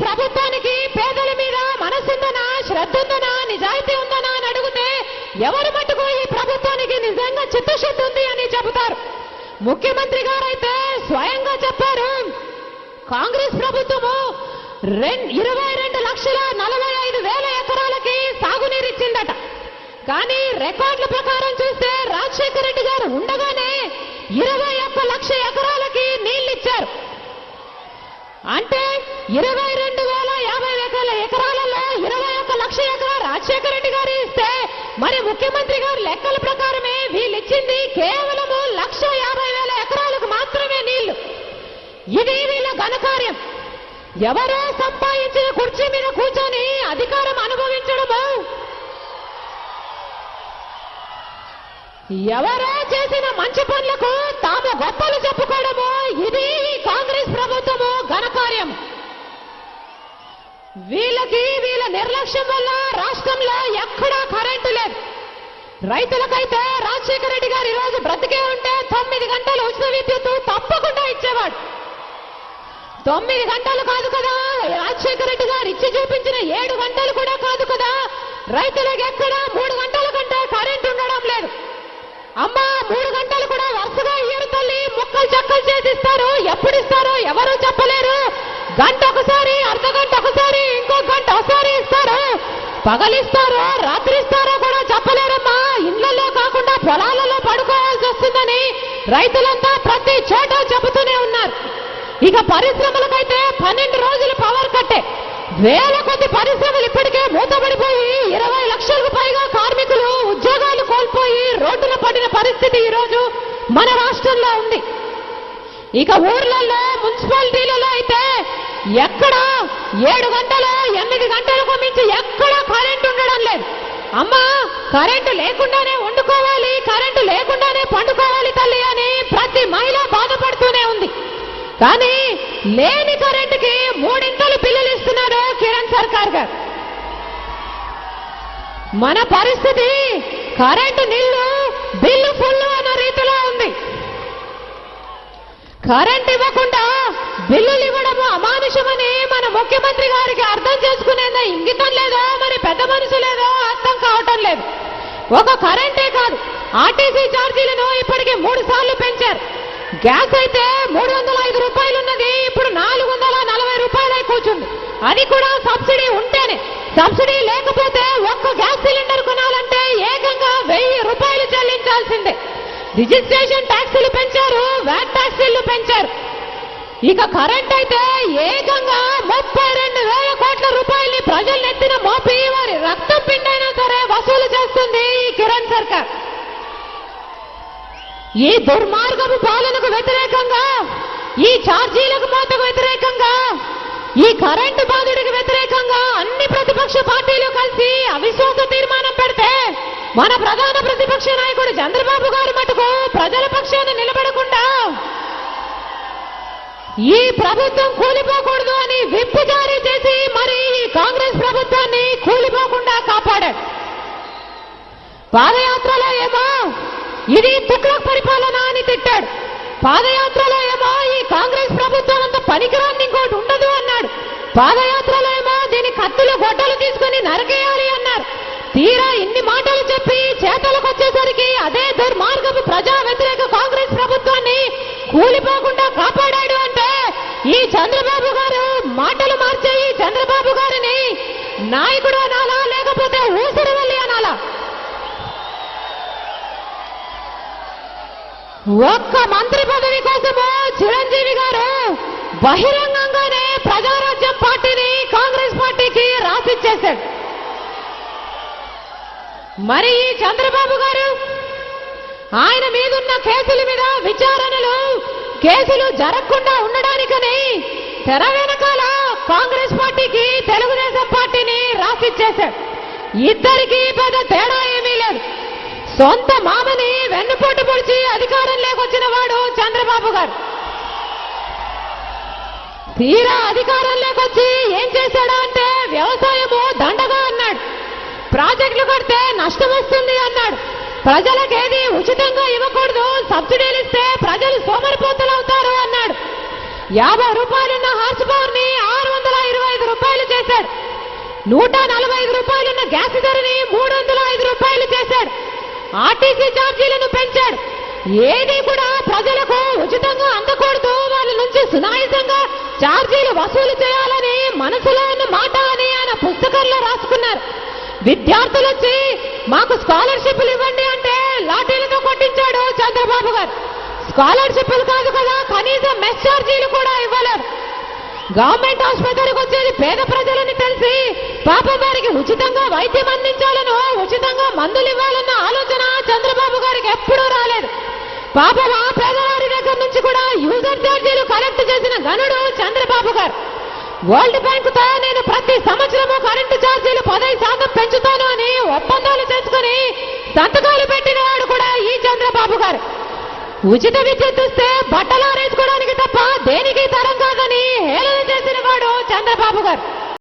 ప్రభుత్వానికి పేదల మీద మనసుందనా, శ్రద్ధ ఉందనా, నిజాయితీ ఉందనా అని అడిగితే ఎవరు మటుకు ఈ ప్రభుత్వానికి నిజంగా చిత్తశుద్ధి ఉంది అని చెబుతారు. ముఖ్యమంత్రి గారు అయితే స్వయంగా చెప్పారు, కాంగ్రెస్ ప్రభుత్వము 22,45,000 ఎకరాలకి సాగునీరు ఇచ్చిందట. కానీ రికార్డుల ప్రకారం చూస్తే రాజశేఖర రెడ్డి గారు ఉండగానే 21,00,000 ఎకరాలకి నీళ్లు ఇచ్చారు. అంటే 22,050 ఎకరాలలో 21,00,000 ఎకరాలు రాజశేఖర రెడ్డి గారు ఇస్తే మరి ముఖ్యమంత్రి గారు లెక్కల ప్రకారమే వీళ్ళు ఇచ్చింది కేవలము 1,50,000 ఎకరాలకు మాత్రమే నీళ్లు. ఇది వీళ్ళ ఘనకార్యం. ఎవరో సంపాదించిన కుర్చీ మీద కూర్చొని అధికారం అనుభవించడము, ఎవరో చేసిన మంచి పనులకు తాము గొప్పలు చెప్పుకోవడము, ఇది కాంగ్రెస్ ప్రభుత్వము ఘనకార్యం. వీళ్ళ నిర్లక్ష్యం వల్ల రాష్ట్రంలో ఎక్కడా కరెంటు లేదు. రైతులకైతే రాజశేఖర రెడ్డి గారు ఈరోజు బ్రతికే ఉంటే 9 గంటలు ఉచిత విద్యుత్తు తప్పకుండా ఇచ్చేవాడు. 9 గంటలు కాదు కదా రాజశేఖర రెడ్డి గారు ఇచ్చి చూపించిన 7 గంటలు కూడా కాదు కదా. రైతులకు ఎక్కడ 3 గంటల కంటే కరెంటు ఉండడం లేదు. అమ్మా 3 గంటలు కూడా వరుసగా ఇయ్యరు తల్లి, ముక్కలు చక్కలు చేసిస్తారు. ఎప్పుడు ఇస్తారో ఎవరు చెప్పలేరు. గంట ఒకసారి, అర్ధ గంట ఒకసారి, ఇంకో గంట ఒకసారి ఇస్తారు. పగలిస్తారో రాత్రి ఇస్తారో కూడా చెప్పలేరమ్మా. ఇళ్లలో కాకుండా పొలాలలో పడుకోవాల్సి వస్తుందని రైతులంతా ప్రతి చోట చెబుతూనే ఉన్నారు. ఇక పరిశ్రమలకైతే 12 రోజులు పవర్ కట్టే, వేల కొద్ది పరిశ్రమలు ఇప్పటికే మూతపడిపోయి 20 లక్షలకు పైగా కార్మికులు ఉద్యోగాలు కోల్పోయి రోడ్డున పడిన పరిస్థితి ఈరోజు మన రాష్ట్రంలో ఉంది. ఇక ఊర్లలో మున్సిపాలిటీలలో అయితే ఎక్కడ 7 గంటలు 8 గంటలకు మించి ఎక్కడ కరెంటు ఉండడం లేదు. అమ్మా కరెంటు లేకుండానే వండుకోవాలి, కరెంటు లేకుండానే పండుకోవాలి తల్లి అని ప్రతి మహిళ బాధపడుతూనే ఉంది. కానీ లేని కరెంటుకి 3 బిల్లులు ఇస్తున్నారు కిరణ్ సర్కార్ గారు. మన పరిస్థితి కరెంటు నీళ్లు బిల్లు ఫుల్ అన్న రీతిలో ఉంది. కరెంట్ ఇవ్వకుండా బిల్లులు ఇవ్వడము అమానుషమని మన ముఖ్యమంత్రి గారికి అర్థం చేసుకునేంత ఇంగితం లేదో మరి పెద్ద మనసు లేదో అర్థం కావటం లేదు. ఒక కరెంటే కాదు, ఆర్టీసీ ఛార్జీలను ఇప్పటికి 3 సార్లు పెంచారు. గ్యాస్ అయితే 305 రూపాయలు ఉన్నది, ఇప్పుడు 440 రూపాయలై కూర్చుంది. అది కూడా సబ్సిడీ ఉంటేనే. సబ్సిడీ లేకపోతే ఒక్క గ్యాస్ సిలిండర్ కొనాలంటే ఏకంగా 1000 రూపాయలు చెల్లించాల్సిందే. రిజిస్ట్రేషన్ ట్యాక్సులు పెంచారు, వ్యాట్ ట్యాక్సులు పెంచారు. ఇక కరెంట్ అయితే ఏకంగా 32,000 కోట్ల రూపాయల్ని ప్రజలు ఎత్తిన మోపి వారి రక్తం పిండైనా సరే వసూలు చేస్తుంది ఈ కిరణ్ సర్కార్. ఈ దుర్మార్గపు పాలనకు వ్యతిరేకంగా, ఈ ఛార్జీలకు మోతకు వ్యతిరేకంగా, ఈ కరెంటు బాధుడికి వ్యతిరేకంగా అన్ని ప్రతిపక్ష పార్టీలు కలిసి అవిశ్వాస తీర్మానం పెడితే మన ప్రధాన ప్రతిపక్ష నాయకుడు చంద్రబాబు గారు మటుకు ప్రజల పక్షాన నిలబడకుండా ఈ ప్రభుత్వం కూలిపోకూడదు అని విప్ జారీ చేసి మరి ఈ కాంగ్రెస్ ప్రభుత్వాన్ని కూలిపోకుండా కాపాడాడు. పాదయాత్రలో ఏమో ఇది తుగ్లక్ పరిపాలన అని తిట్టాడు. పాదయాత్రలో ఏమో ఈ కాంగ్రెస్ ప్రభుత్వం అంత పనికిరాని ఇంకోటి ఉండదు అన్నాడు. పాదయాత్రలో ఏమో దీని కత్తులు గొడ్డలు తీసుకుని నరకేయాలి అన్నారు. తీరా ఇన్ని మాటలు చెప్పి చేతలకు వచ్చేసరికి అదే దుర్మార్గపు ప్రజా వ్యతిరేక కాంగ్రెస్ ప్రభుత్వాన్ని కూలిపోకుండా కాపాడాడు అంటే ఈ చంద్రబాబు గారు మాటలు మార్చే ఈ చంద్రబాబు గారిని నాయకుడు అనాలా లేకపోతే ఊసరవల్లి అనాలా? ఒక్క మంత్రి పదవి కోసము చిరంజీవి గారు బహిరంగంగానే ప్రజారాజ్యం పార్టీని కాంగ్రెస్ పార్టీకి రాసిచ్చేశాడు. మరి ఈ చంద్రబాబు గారు ఆయన మీదున్న కేసుల మీద విచారణలు, కేసులు జరగకుండా ఉండడానికని తెర వెనకాల కాంగ్రెస్ పార్టీకి తెలుగుదేశం పార్టీని రాసిచ్చేశాడు. ఇద్దరికి పెద్ద తేడా ఏమీ లేదు. సొంత మామని వెన్నుపోటు పొడిచి అధికారం లేకొచ్చిన వాడు చంద్రబాబు గారు. తీరా అధికారం లేకొచ్చి ఏం చేశాడా అంటే వ్యవసాయము దండగా అన్నాడు, ప్రాజెక్టులు కడితే నష్టం వస్తుంది అన్నాడు, ప్రజలకేది ఉచితంగా ఇవ్వకూడదు, సబ్సిడీలు ఇస్తే ప్రజలు సోమరిపోతులు అవుతారు అన్నాడు. 50 రూపాయలున్న హార్స్ పవర్ ని 625 145 గ్యాస్ ధరని 305 రూపాయలు చేశాడు. ఆర్టీసీ ఛార్జీలను పెంచాడు. ఏది కూడా ప్రజలకు ఉచితంగా అందకూడదు, వాళ్ళ నుంచి సునాయాసంగా ఛార్జీలు వసూలు చేయాలని మనసులో ఉన్న మాట అని ఆయన పుస్తకంలో రాసుకున్నారు. విద్యార్థులు వచ్చి మాకు స్కాలర్షిప్లు ఇవ్వండి అంటే లాఠీలతో కొట్టించాడు చంద్రబాబు గారు. స్కాలర్షిప్లు కాదు కదా, కనీసం మెస్ ఛార్జీలు కూడా ఇవ్వలేరు. గవర్నమెంట్ ఆసుపత్రికి వచ్చేది పేద ప్రజలని తెలిసి పాపం వారికి ఉచితంగా వైద్యం అందించాలను, ఉచితంగా మందులు ఇవ్వాలన్న ఆలోచన చంద్రబాబు గారికి ఎప్పుడూ రాలేదు. పాపం ఆ పేదవారి దగ్గర నుంచి కూడా యూజర్ ఛార్జీలు కలెక్ట్ చేసిన గనుడు చంద్రబాబు గారు. వరల్డ్ బ్యాంక్ తో నేను ప్రతి సంవత్సరము కరెంటు ఛార్జీలు 15% పెంచుతాను అని ఒప్పందాలు చేసుకుని సంతకాలు పెట్టిన వాడు కూడా ఈ చంద్రబాబు గారు. ఉచిత విద్యుత్ ఇస్తే బట్టలు ఆరేసుకోవడానికి తప్ప దేనికి తరం కాదని హేళన చేసిన వాడు చంద్రబాబు గారు.